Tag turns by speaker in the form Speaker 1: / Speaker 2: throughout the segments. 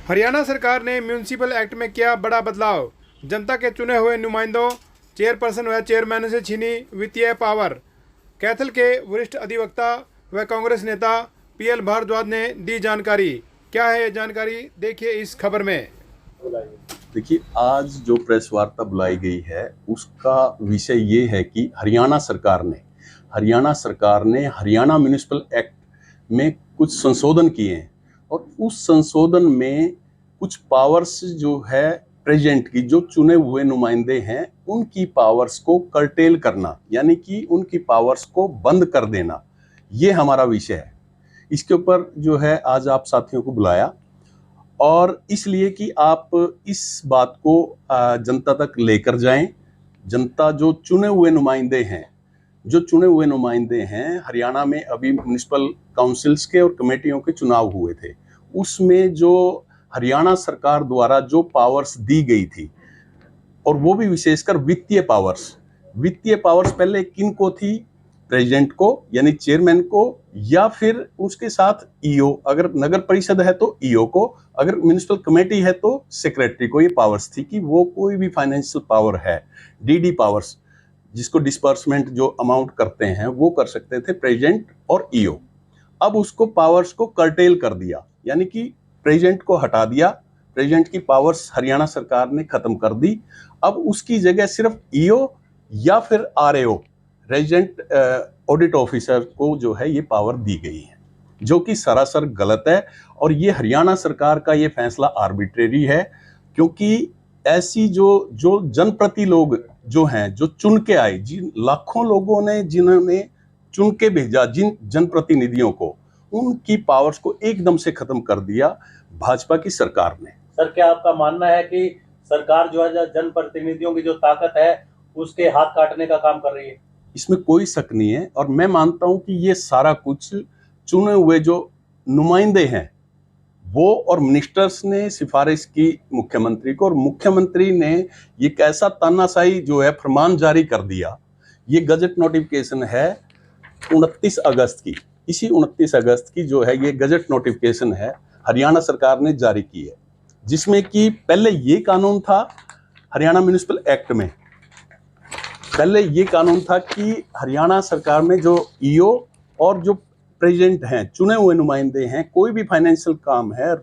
Speaker 1: हरियाणा सरकार ने municipal act में किया बड़ा बदलाव। जनता के चुने हुए नुमाइंदों, चेयरपर्सन व चेयरमैन से छीनी वित्तीय पावर। कैथल के वरिष्ठ अधिवक्ता व कांग्रेस नेता पीएल भारद्वाज ने दी जानकारी। क्या है ये जानकारी, देखिए इस खबर में।
Speaker 2: देखिए, आज जो प्रेस वार्ता बुलाई गई है उसका विषय ये है कि हरियाणा सरकार ने हरियाणा म्युनिसिपल एक्ट में कुछ संशोधन किए हैं और उस संशोधन में कुछ पावर्स जो है प्रेजेंट की जो चुने हुए नुमाइंदे हैं उनकी पावर्स को कर्टेल करना, यानी कि उनकी पावर्स को बंद कर देना, ये हमारा विषय है। इसके ऊपर जो है आज आप साथियों को बुलाया और इसलिए कि आप इस बात को जनता तक लेकर जाएं। जनता जो चुने हुए नुमाइंदे हैं हरियाणा में अभी म्युनिसिपल काउंसिल्स के और कमेटियों के चुनाव हुए थे, उसमें जो हरियाणा सरकार द्वारा जो पावर्स दी गई थी और वो भी विशेषकर वित्तीय पावर्स पहले किन को थी? प्रेसिडेंट को यानी चेयरमैन को, या फिर उसके साथ ईओ, अगर नगर परिषद है तो ईओ को, अगर म्युनिसिपल कमेटी है तो सेक्रेटरी को ये पावर्स थी कि वो कोई भी फाइनेंशियल पावर है, डीडी पावर्स जिसको डिस्पर्समेंट जो अमाउंट करते हैं वो कर सकते थे प्रेसिडेंट और ईओ। अब उसको पावर्स को कर्टेल कर दिया, यानी कि प्रेसिडेंट को हटा दिया। प्रेसिडेंट की पावर्स हरियाणा सरकार ने खत्म कर दी। अब उसकी जगह सिर्फ ईओ या फिर आरएओ, रेजिडेंट ऑडिट ऑफिसर को जो है ये पावर दी गई है, जो कि सरासर गलत है। और ये हरियाणा सरकार का ये फैसला आर्बिट्रेरी है, क्योंकि ऐसी जो जनप्रति लोग जो हैं, जो चुन के आए, जिन लाखों लोगों ने जिन्होंने चुन के भेजा जिन जनप्रतिनिधियों को, उनकी पावर्स को एकदम से खत्म कर दिया भाजपा की सरकार ने।
Speaker 3: सर, क्या आपका मानना है कि सरकार जो है जनप्रतिनिधियों की जो ताकत है उसके हाथ काटने का काम कर रही है?
Speaker 2: इसमें कोई शक नहीं है और मैं मानता हूं कि ये सारा कुछ चुने हुए जो नुमाइंदे हैं वो और मिनिस्टर्स ने सिफारिश की मुख्यमंत्री को, और मुख्यमंत्री ने ये कैसा तानाशाही जो है फरमान जारी कर दिया। ये गजट नोटिफिकेशन है 29 अगस्त की, इसी 29 अगस्त की जो है ये गजट नोटिफिकेशन है हरियाणा सरकार ने जारी की है, जिसमें कि पहले ये कानून था हरियाणा म्युनिसिपल एक्ट में, पहले ये कानून था कि हरियाणा सरकार में जो ईओ और जो प्रेसिडेंट हैं, चुने हुए नुमाइंदे हैं, कोई भी फाइनेंशियल काम है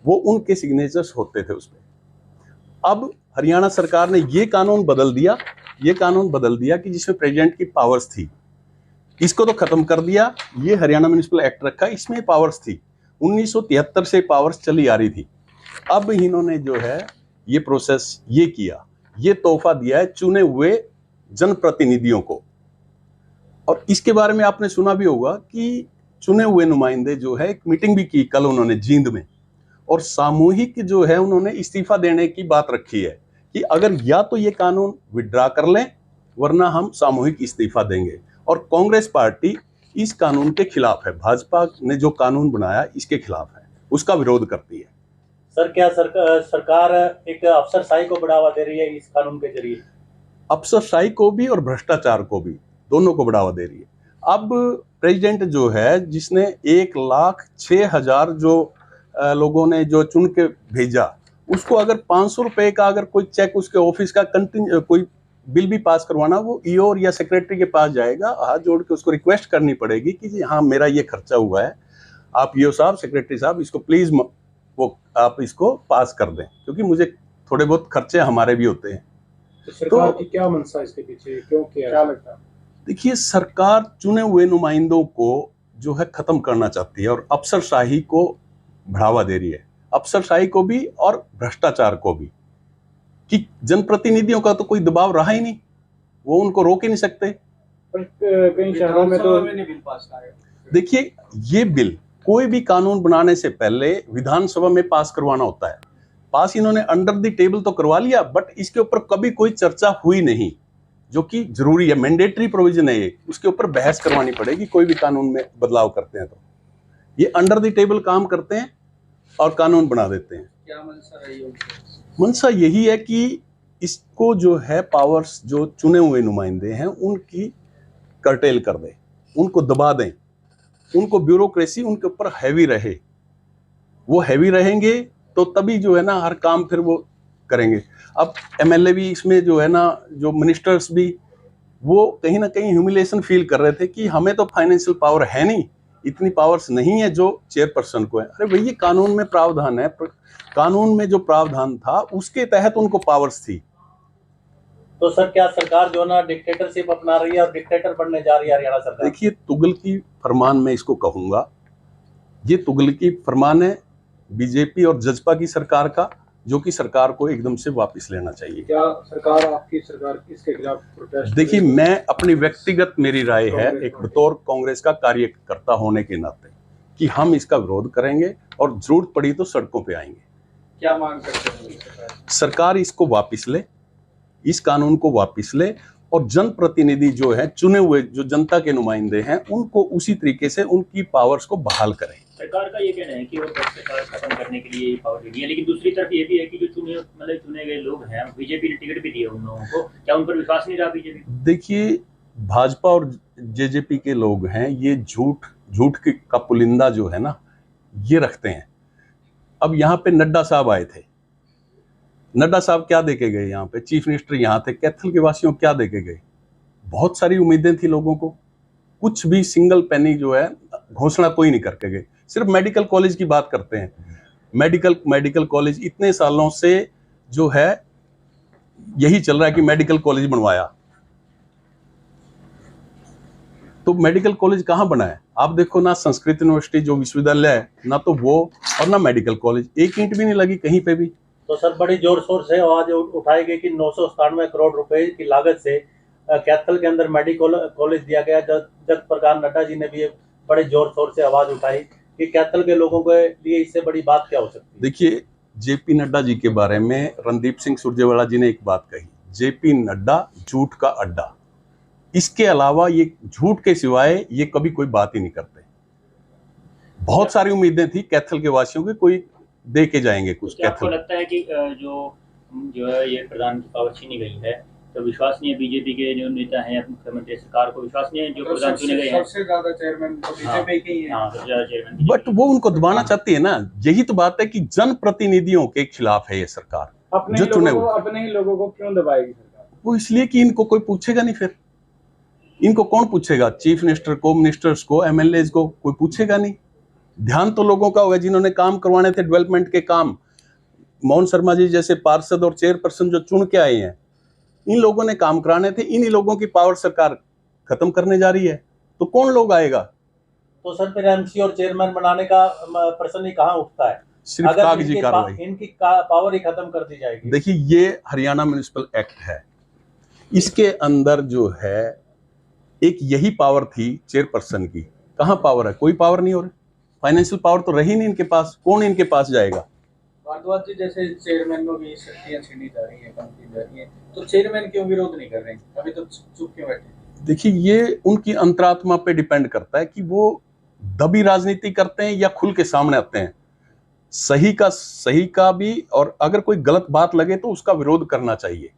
Speaker 2: वो उनके सिग्नेचर्स होते थे उस पर। अब हरियाणा सरकार ने ये कानून बदल दिया कि जिसमें प्रेसिडेंट की पावर्स थी, इसको तो खत्म कर दिया। ये हरियाणा म्युनिसिपल एक्ट रखा, इसमें पावर्स थी, 1973 से पावर्स चली आ रही थी। अब इन्होंने जो है ये प्रोसेस ये किया, ये तोहफा दिया है चुने हुए जनप्रतिनिधियों को। और इसके बारे में आपने सुना भी होगा कि चुने हुए नुमाइंदे जो है एक मीटिंग भी की कल उन्होंने जींद में, और सामूहिक जो है उन्होंने इस्तीफा देने की बात रखी है कि अगर या तो ये कानून विड्रा कर लें वरना हम सामूहिक इस्तीफा देंगे। और कांग्रेस पार्टी इस कानून के खिलाफ है, भाजपा ने जो कानून बनाया इसके खिलाफ है, उसका विरोध करती है।
Speaker 3: सर, क्या सरकार एक अफसरशाही को बढ़ावा दे रही है इस कानून के जरिए?
Speaker 2: अफसरशाही को भी और भ्रष्टाचार को भी, दोनों को बढ़ावा दे रही है। अब प्रेसिडेंट जो है, जिसने 1,06,000 जो लोगों ने जो चुन के भेजा, उसको अगर 500 रुपए का अगर कोई चेक उसके ऑफिस का कोई बिल भी पास करवाना, वो ईओ या सेक्रेटरी के पास जाएगा, हाथ जोड़ के उसको रिक्वेस्ट करनी पड़ेगी कि जी हाँ मेरा ये खर्चा हुआ है, आप ईओ साहब, सेक्रेटरी साहब, इसको प्लीज वो आप इसको पास कर दें, क्योंकि मुझे थोड़े बहुत खर्चे हमारे भी होते हैं।
Speaker 1: तो सरकार की क्या मंशा इसके पीछे, क्यों क्या लगता है?
Speaker 2: देखिए, सरकार चुने हुए नुमाइंदों को जो है खत्म करना चाहती है और अफसरशाही को बढ़ावा दे रही है, अफसरशाही को भी और भ्रष्टाचार को भी, कि जनप्रतिनिधियों का तो कोई दबाव रहा ही नहीं, वो उनको रोक ही नहीं सकते।
Speaker 1: कई शहरों में तो
Speaker 3: बिल पास करें।
Speaker 2: देखिए, ये बिल कोई भी कानून बनाने से पहले विधानसभा में पास करवाना होता है। पास इन्होंने अंडर द टेबल तो करवा लिया, बट इसके ऊपर कभी कोई चर्चा हुई नहीं, जो कि जरूरी है, मैंडेटरी प्रोविजन है ये, उसके ऊपर बहस करवानी पड़ेगी। कोई भी कानून में बदलाव करते हैं तो ये अंडर द टेबल काम करते हैं और कानून बना देते हैं।
Speaker 3: क्या मंशा रही है?
Speaker 2: मंशा यही है कि इसको जो है पावर्स जो चुने हुए नुमाइंदे हैं उनकी कर्टेल कर दें, उनको दबा दें, उनको ब्यूरोक्रेसी उनके ऊपर हैवी रहे। वो हैवी रहेंगे तो तभी जो है ना हर काम फिर वो करेंगे। अब एमएलए भी इसमें जो है ना, जो मिनिस्टर्स भी, वो कहीं ना कहीं ह्यूमिलेशन फील कर रहे थे कि हमें तो फाइनेंशियल पावर है नहीं, इतनी पावर्स नहीं है जो चेयरपर्सन को है। अरे भैया, कानून में प्रावधान है, कानून में जो प्रावधान था उसके तहत उनको पावर्स थी।
Speaker 3: तो सर, क्या सरकार जो ना डिक्टेटरशिप अपना रही है और डिक्टेटर बनने जा रही है हरियाणा सरकार?
Speaker 2: देखिए, तुगलकी फरमान मैं इसको कहूंगा, ये तुगलकी फरमान है बीजेपी और जजपा की सरकार का, जो कि सरकार को एकदम से वापस लेना चाहिए।
Speaker 1: क्या सरकार, आपकी सरकार इसके खिलाफ प्रोटेस्ट?
Speaker 2: देखिए, मैं अपनी व्यक्तिगत मेरी राय है, एक बतौर कांग्रेस का कार्यकर्ता होने के नाते, कि हम इसका विरोध करेंगे और जरूरत पड़ी तो सड़कों पे आएंगे।
Speaker 1: क्या मांग करते हैं?
Speaker 2: सरकार इसको वापस ले, इस कानून को वापस ले, और जनप्रतिनिधि जो है, चुने हुए जो जनता के नुमाइंदे हैं, उनको उसी तरीके से उनकी पावर्स को बहाल करें।
Speaker 4: सरकार का ये कहना है कि वो भ्रष्टाचार खत्म करने के लिए पावर दे दी है, लेकिन दूसरी तरफ ये भी है कि जो चुने गए लोग हैं, बीजेपी ने टिकट भी दिया उन लोगों को, क्या उन पर विश्वास नहीं रहा बीजेपी?
Speaker 2: देखिए, भाजपा और जेजेपी के लोग हैं, ये झूठ का पुलिंदा जो है ना, ये रखते हैं। अब यहाँ पे नड्डा साहब आए थे, नड्डा साहब क्या देके गए? यहाँ पे चीफ मिनिस्टर यहाँ थे, कैथल के वासियों को क्या देके गए? बहुत सारी उम्मीदें थी लोगों को, कुछ भी सिंगल पेनी जो है घोषणा कोई नहीं करके गए। सिर्फ मेडिकल कॉलेज की बात करते हैं, मेडिकल कॉलेज इतने सालों से जो है यही चल रहा है कि मेडिकल कॉलेज बनवाया, तो मेडिकल कॉलेज कहाँ बना है? आप देखो ना, संस्कृत यूनिवर्सिटी जो विश्वविद्यालय है ना, तो वो और ना मेडिकल कॉलेज, एक ईंट भी नहीं लगी कहीं पे भी।
Speaker 3: तो सर, बड़ी जोर शोर से आवाज उठाई गई कि 997 करोड़ रुपए की लागत से कैथल के अंदर मेडिकल कॉलेज दिया गया। जगत प्रकाश नड्डा जी ने भी बड़े जोर शोर से आवाज उठाई कि कैथल के लोगों के लिए इससे बड़ी बात क्या हो सकती है?
Speaker 2: देखिए, जेपी नड्डा जी के बारे में रणदीप सिंह सुरजेवाला जी ने एक बात कही, जेपी नड्डा झूठ का अड्डा। इसके अलावा ये झूठ के सिवाय ये कभी कोई बात ही नहीं करते। बहुत सारी उम्मीदें थी कैथल के वासियों की, कोई दे के जाएंगे कुछ।
Speaker 4: क्या आपको लगता है कि जो है ये प्रधान की पावर छीनी गई है, तो विश्वास नहीं है बीजेपी के जो नेता हैं, मुख्यमंत्री सरकार को विश्वास नहीं है जो प्रधान चुने गए हैं?
Speaker 1: सबसे ज्यादा चेयरमैन तो बीजेपी के ही है।
Speaker 4: हाँ, सबसे ज्यादा चेयरमैन।
Speaker 2: बट वो उनको दबाना चाहती है ना, यही तो बात है कि जनप्रतिनिधियों के खिलाफ है ये सरकार, जो चुने हुए।
Speaker 1: अपने ही लोगों को क्यों दबाएगी सरकार?
Speaker 2: वो इसलिए कि इनको कोई पूछेगा नहीं, फिर इनको कौन पूछेगा? चीफ मिनिस्टर को, मिनिस्टर्स को, एमएलए को कोई पूछेगा नहीं। ध्यान तो लोगों का होगा जिन्होंने काम करवाने थे, डेवलपमेंट के काम। मोहन शर्मा जी जैसे पार्षद और चेयरपर्सन जो चुन के आए हैं, इन लोगों ने काम कराने थे। इन्हीं लोगों की पावर सरकार खत्म करने जा रही है, तो कौन लोग आएगा?
Speaker 3: तो सर, फिर एमसी और चेयरमैन बनाने का प्रश्न ही कहाँ उठता है?
Speaker 2: सिर्फ कागजी कार्रवाई।
Speaker 3: इनकी पावर ही खत्म कर दी जाएगी।
Speaker 2: देखिए, ये हरियाणा म्युनिसिपल एक्ट है, इसके अंदर जो है एक यही पावर थी चेयरपर्सन की। कहाँ पावर है? कोई पावर नहीं हो रही। फाइनेंशियल पावर तो रही नहीं इनके पास, कौन इनके पास जाएगा?
Speaker 1: भारद्वाज जी, जैसे चेयरमैन में भी शक्तियां छीनी जा रही हैं, कम की जा रही हैं, तो चेयरमैन क्यों विरोध नहीं कर रहे हैं? अभी तो चुप क्यों बैठे?
Speaker 2: देखिए, ये उनकी अंतरात्मा पे डिपेंड करता है कि वो दबी राजनीति करते हैं या खुल के सामने आते हैं। सही का भी, और अगर कोई गलत बात लगे तो उसका विरोध करना चाहिए।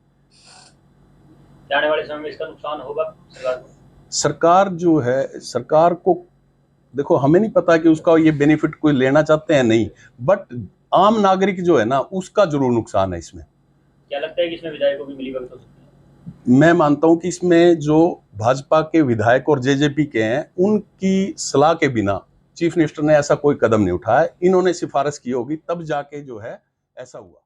Speaker 4: आने वाले समय में इसका नुकसान होगा सरकार को?
Speaker 2: सरकार जो है, सरकार को देखो, हमें नहीं पता कि उसका ये बेनिफिट कोई लेना चाहते हैं नहीं, बट आम नागरिक जो है ना, उसका जरूर नुकसान है इसमें।
Speaker 4: क्या लगता है कि इसमें विधायकों की मिलीभगत हो सकती है?
Speaker 2: मैं मानता हूं कि इसमें जो भाजपा के विधायक और जेजेपी के हैं, उनकी सलाह के बिना चीफ मिनिस्टर ने ऐसा कोई कदम नहीं उठाया। इन्होंने सिफारिश की होगी, तब जाके जो है ऐसा हुआ।